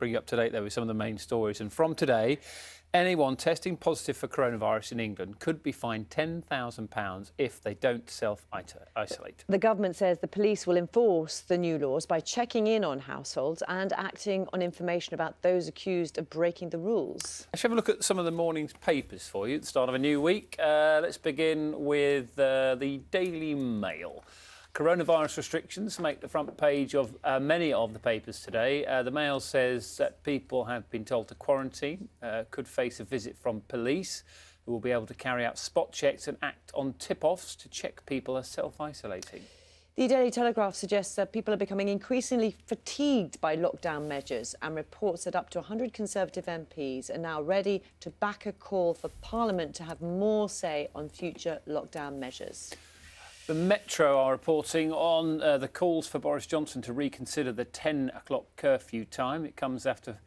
Bring you up to date there with some of the main stories. And from today, anyone testing positive for coronavirus in England could be fined £10,000 if they don't self-isolate. The government says the police will enforce the new laws by checking in on households and acting on information about those accused of breaking the rules. Let's have a look at some of the morning's papers for you at the start of a new week. Let's begin with the Daily Mail. Coronavirus restrictions make the front page of many of the papers today. The Mail says that people have been told to quarantine, could face a visit from police, who will be able to carry out spot checks and act on tip-offs to check people are self-isolating. The Daily Telegraph suggests that people are becoming increasingly fatigued by lockdown measures and reports that up to 100 Conservative MPs are now ready to back a call for Parliament to have more say on future lockdown measures. The Metro are reporting on the calls for Boris Johnson to reconsider the 10 o'clock curfew time. It comes after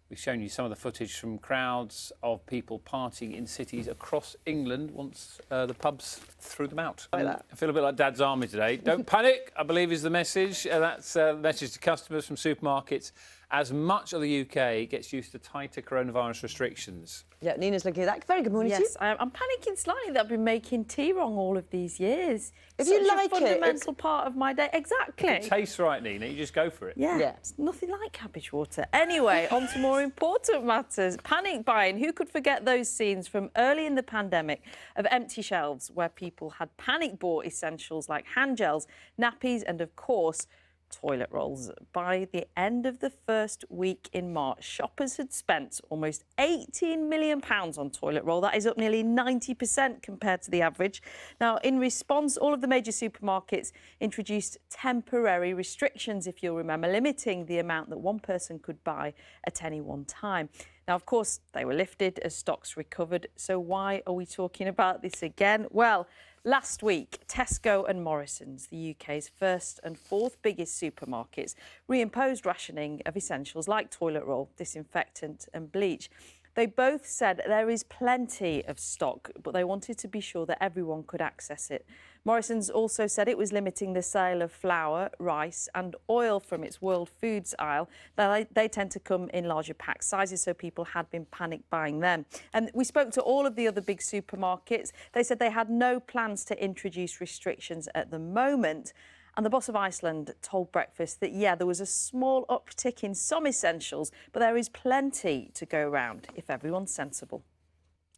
we've shown you some of the footage from crowds of people partying in cities across England once the pubs threw them out. I feel a bit like Dad's Army today. Don't panic, I believe is the message. That's a message to customers from supermarkets as much of the UK gets used to tighter coronavirus restrictions. Yeah, Nina's looking at that. Very good morning to you. Yes, I'm panicking slightly that I've been making tea wrong all of these years. If you like a fundamental part of my day. Exactly. It tastes right, Nina. You just go for it. Yeah, it's nothing like cabbage water. Anyway, on to more important matters. Panic buying. Who could forget those scenes from early in the pandemic of empty shelves where people had panic bought essentials like hand gels, nappies and, of course, toilet rolls. By the end of the first week in March, shoppers had spent almost £18 million on toilet roll. That is up nearly 90% compared to the average. Now, in response, all of the major supermarkets introduced temporary restrictions, if you'll remember, limiting the amount that one person could buy at any one time. Now, of course, they were lifted as stocks recovered. So why are we talking about this again? Well, last week, Tesco and Morrisons, the UK's first and fourth biggest supermarkets, reimposed rationing of essentials like toilet roll, disinfectant and bleach. They both said there is plenty of stock, but they wanted to be sure that everyone could access it. Morrisons also said it was limiting the sale of flour, rice and oil from its World Foods aisle. They tend to come in larger pack sizes, so people had been panic buying them. And we spoke to all of the other big supermarkets. They said they had no plans to introduce restrictions at the moment. And the boss of Iceland told Breakfast that, yeah, there was a small uptick in some essentials, but there is plenty to go around if everyone's sensible.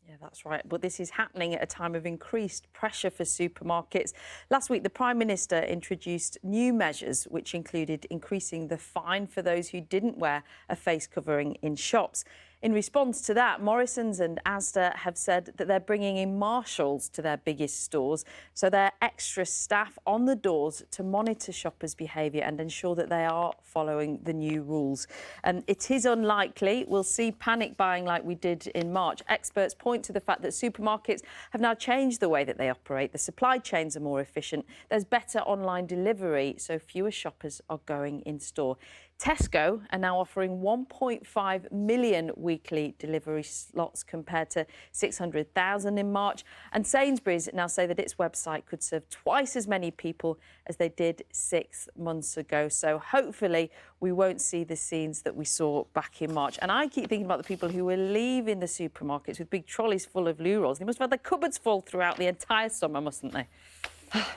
Yeah, that's right. But this is happening at a time of increased pressure for supermarkets. Last week, the Prime Minister introduced new measures, which included increasing the fine for those who didn't wear a face covering in shops. In response to that, Morrisons and Asda have said that they're bringing in marshals to their biggest stores, so they're extra staff on the doors to monitor shoppers' behaviour and ensure that they are following the new rules. It is unlikely we'll see panic buying like we did in March. Experts point to the fact that supermarkets have now changed the way that they operate. The supply chains are more efficient. There's better online delivery, so fewer shoppers are going in store. Tesco are now offering 1.5 million weekly delivery slots compared to 600,000 in March. And Sainsbury's now say that its website could serve twice as many people as they did 6 months ago. So hopefully we won't see the scenes that we saw back in March. And I keep thinking about the people who were leaving the supermarkets with big trolleys full of loo rolls. They must have had their cupboards full throughout the entire summer, mustn't they?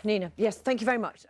Nina, yes, thank you very much.